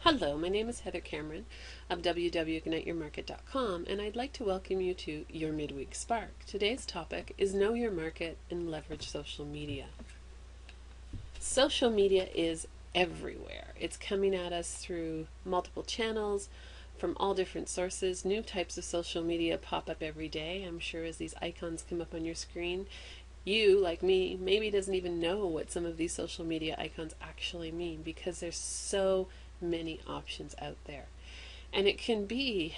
Hello, my name is Heather Cameron of www.igniteyourmarket.com, and I'd like to welcome you to your Midweek Spark. Today's topic is Know Your Market and Leverage Social Media. Social media is everywhere. It's coming at us through multiple channels from all different sources. New types of social media pop up every day. I'm sure as these icons come up on your screen, you, like me, maybe doesn't even know what some of these social media icons actually mean because there's so many options out there. And it can be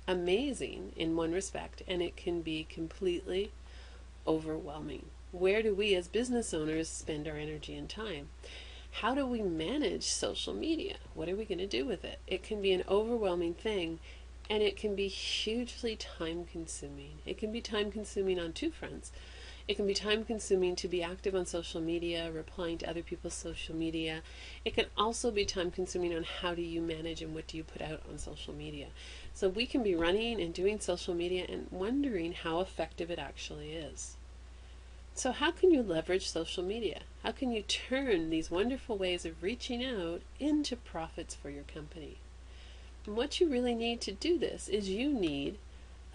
amazing in one respect, and it can be completely overwhelming. Where do we as business owners spend our energy and time? How do we manage social media? What are we going to do with it? It can be an overwhelming thing, and it can be hugely time consuming. It can be time consuming on two fronts. It can be time consuming to be active on social media, replying to other people's social media. It can also be time consuming on how do you manage and what do you put out on social media. So we can be running and doing social media and wondering how effective it actually is. So how can you leverage social media? How can you turn these wonderful ways of reaching out into profits for your company? And what you really need to do this is you need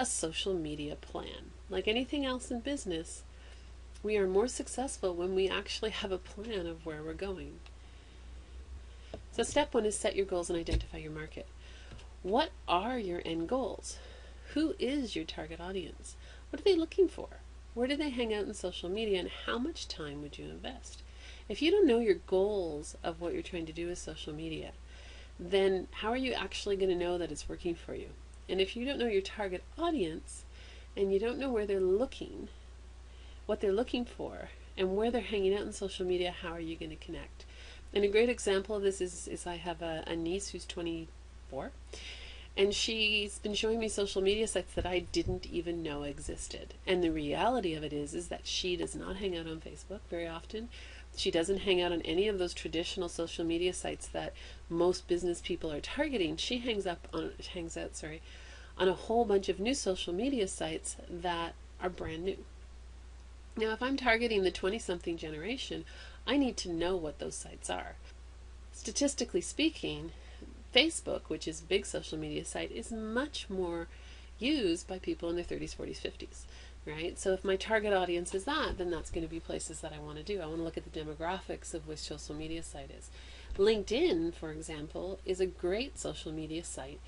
a social media plan. Like anything else in business, we are more successful when we actually have a plan of where we're going. So step one is set your goals and identify your market. What are your end goals? Who is your target audience? What are they looking for? Where do they hang out in social media, and how much time would you invest? If you don't know your goals of what you're trying to do with social media, then how are you actually going to know that it's working for you? And if you don't know your target audience, and you don't know where they're looking, what they're looking for, and where they're hanging out in social media, how are you going to connect? And a great example of this is I have a niece who's 24, and she's been showing me social media sites that I didn't even know existed. And the reality of it is that she does not hang out on Facebook very often. She doesn't hang out on any of those traditional social media sites that most business people are targeting. She hangs out on a whole bunch of new social media sites that are brand new. Now, if I'm targeting the 20-something generation, I need to know what those sites are. Statistically speaking, Facebook, which is a big social media site, is much more used by people in their 30s, 40s, 50s, right? So if my target audience is that, then that's going to be places that I want to do. I want to look at the demographics of which social media site is. LinkedIn, for example, is a great social media site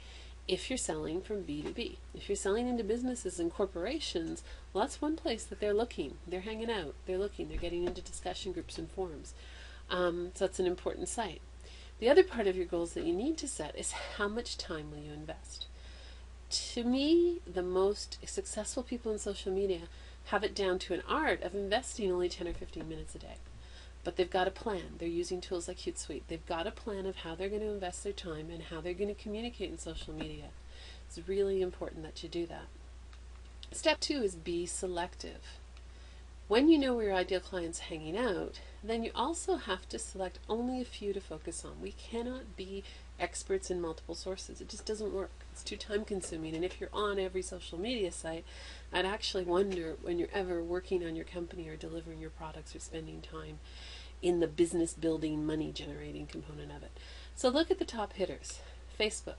if you're selling from B2B. If you're selling into businesses and corporations, well, that's one place that they're looking. They're hanging out. They're looking. They're getting into discussion groups and forums. So that's an important site. The other part of your goals that you need to set is how much time will you invest. To me, the most successful people in social media have it down to an art of investing only 10 or 15 minutes a day. But they've got a plan. They're using tools like Hootsuite. They've got a plan of how they're going to invest their time and how they're going to communicate in social media. It's really important that you do that. Step two is be selective. When you know where your ideal client's hanging out, then you also have to select only a few to focus on. We cannot be experts in multiple sources. It just doesn't work. It's too time consuming. And if you're on every social media site, I'd actually wonder when you're ever working on your company or delivering your products or spending time in the business building, money generating component of it. So look at the top hitters. Facebook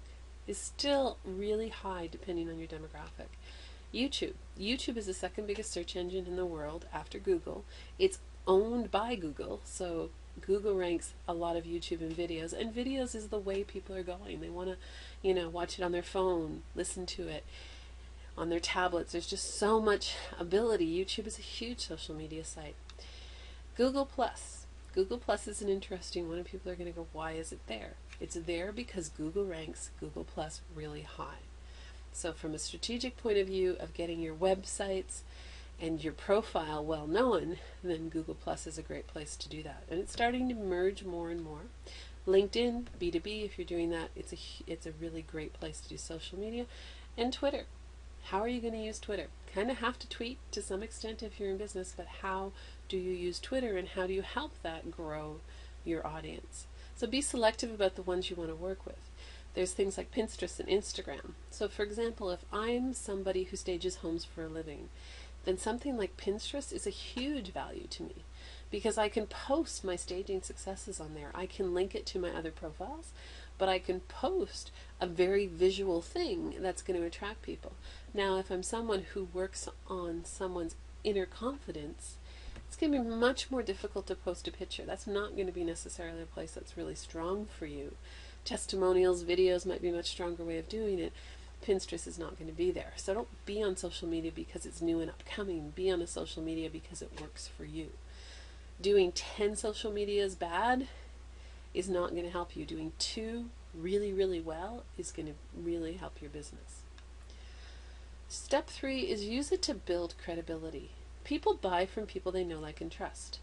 is still really high depending on your demographic. YouTube. YouTube is the second biggest search engine in the world after Google. It's owned by Google, so Google ranks a lot of YouTube and videos is the way people are going. They want to, watch it on their phone, listen to it on their tablets. There's just so much ability. YouTube is a huge social media site. Google Plus. Google Plus is an interesting one, and people are going to go, why is it there? It's there because Google ranks Google Plus really high. So from a strategic point of view of getting your websites and your profile well known, then Google Plus is a great place to do that. And it's starting to merge more and more. LinkedIn, B2B, if you're doing that, it's a really great place to do social media. And Twitter. How are you going to use Twitter? Kind of have to tweet to some extent if you're in business, but how do you use Twitter and how do you help that grow your audience? So be selective about the ones you want to work with. There's things like Pinterest and Instagram. So for example, if I'm somebody who stages homes for a living, then something like Pinterest is a huge value to me because I can post my staging successes on there. I can link it to my other profiles, but I can post a very visual thing that's going to attract people. Now, if I'm someone who works on someone's inner confidence, it's going to be much more difficult to post a picture. That's not going to be necessarily a place that's really strong for you. Testimonials, videos might be a much stronger way of doing it. Pinterest is not going to be there. So don't be on social media because it's new and upcoming. Be on a social media because it works for you. Doing 10 social medias bad is not going to help you. Doing 2 really, really well is going to really help your business. Step 3 is use it to build credibility. People buy from people they know, like, and trust.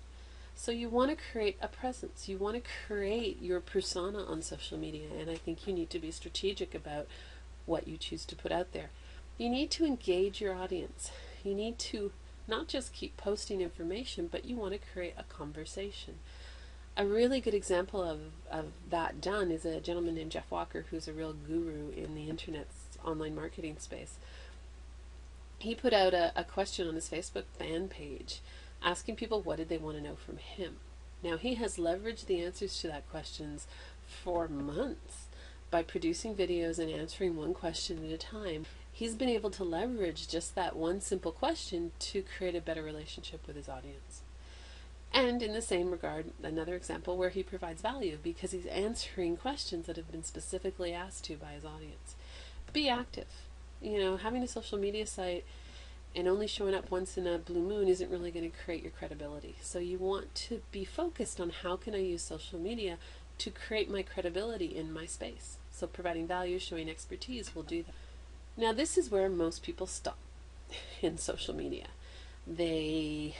So you want to create a presence. You want to create your persona on social media, and I think you need to be strategic about what you choose to put out there. You need to engage your audience. You need to not just keep posting information, but you want to create a conversation. A really good example of that done is a gentleman named Jeff Walker, who's a real guru in the internet's online marketing space. He put out a question on his Facebook fan page asking people what did they want to know from him. Now, he has leveraged the answers to that questions for months by producing videos and answering one question at a time. He's been able to leverage just that one simple question to create a better relationship with his audience. And in the same regard, another example where he provides value because he's answering questions that have been specifically asked to by his audience. Be active. You know, having a social media site and only showing up once in a blue moon isn't really going to create your credibility. So you want to be focused on how can I use social media to create my credibility in my space. So providing value, showing expertise will do that. Now, this is where most people stop in social media. They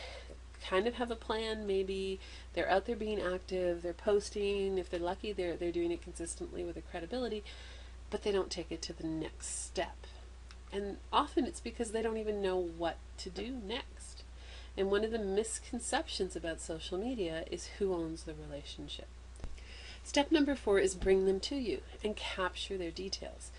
kind of have a plan. Maybe they're out there being active, they're posting, if they're lucky they're doing it consistently with a credibility, but they don't take it to the next step. And often it's because they don't even know what to do next. And one of the misconceptions about social media is who owns the relationship. Step number 4 is bring them to you and capture their details.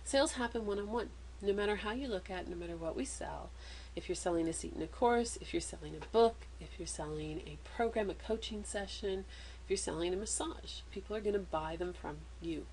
Sales happen one-on-one. No matter how you look at it, no matter what we sell, if you're selling a seat in a course, if you're selling a book, if you're selling a program, a coaching session, if you're selling a massage, people are going to buy them from you.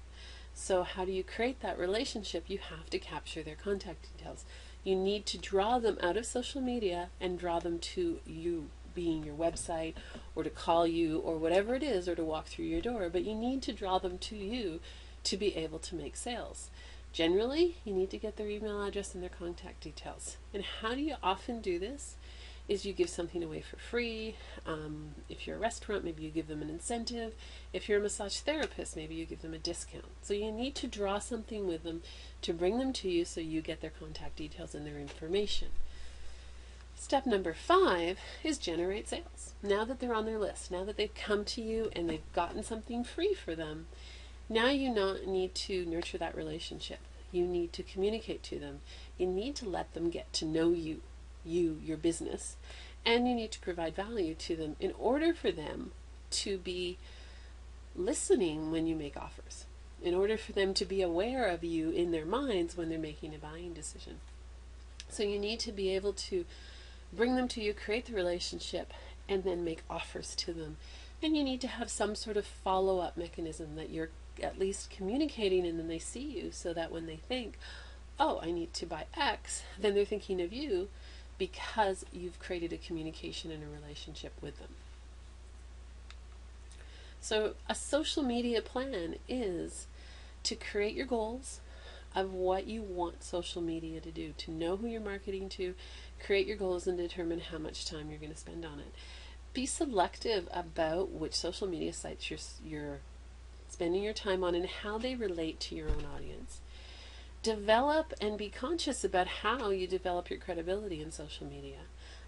So how do you create that relationship? You have to capture their contact details. You need to draw them out of social media and draw them to you, being your website, or to call you, or whatever it is, or to walk through your door. But you need to draw them to you to be able to make sales. Generally, you need to get their email address and their contact details. And how do you often do this? Is you give something away for free. If you're a restaurant, maybe you give them an incentive. If you're a massage therapist, maybe you give them a discount. So you need to draw something with them to bring them to you so you get their contact details and their information. Step number 5 is generate sales. Now that they're on their list, now that they've come to you and they've gotten something free for them, now you need to nurture that relationship. You need to communicate to them. You need to let them get to know you, your business, and you need to provide value to them in order for them to be listening when you make offers, in order for them to be aware of you in their minds when they're making a buying decision. So you need to be able to bring them to you, create the relationship, and then make offers to them. And you need to have some sort of follow-up mechanism that you're at least communicating, and then they see you so that when they think, oh, I need to buy X, then they're thinking of you because you've created a communication and a relationship with them. So a social media plan is to create your goals of what you want social media to do, to know who you're marketing to, create your goals, and determine how much time you're going to spend on it. Be selective about which social media sites you're spending your time on and how they relate to your own audience. Develop and be conscious about how you develop your credibility in social media.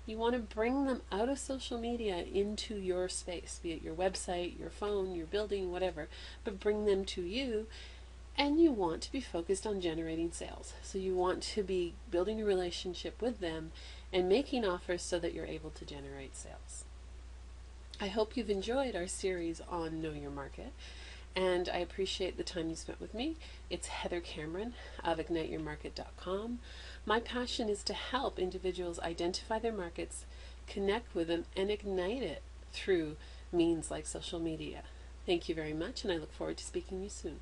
You want to bring them out of social media into your space, be it your website, your phone, your building, whatever, but bring them to you. And you want to be focused on generating sales. So you want to be building a relationship with them and making offers so that you're able to generate sales. I hope you've enjoyed our series on Know Your Market, and I appreciate the time you spent with me. It's Heather Cameron of IgniteYourMarket.com. My passion is to help individuals identify their markets, connect with them, and ignite it through means like social media. Thank you very much, and I look forward to speaking to you soon.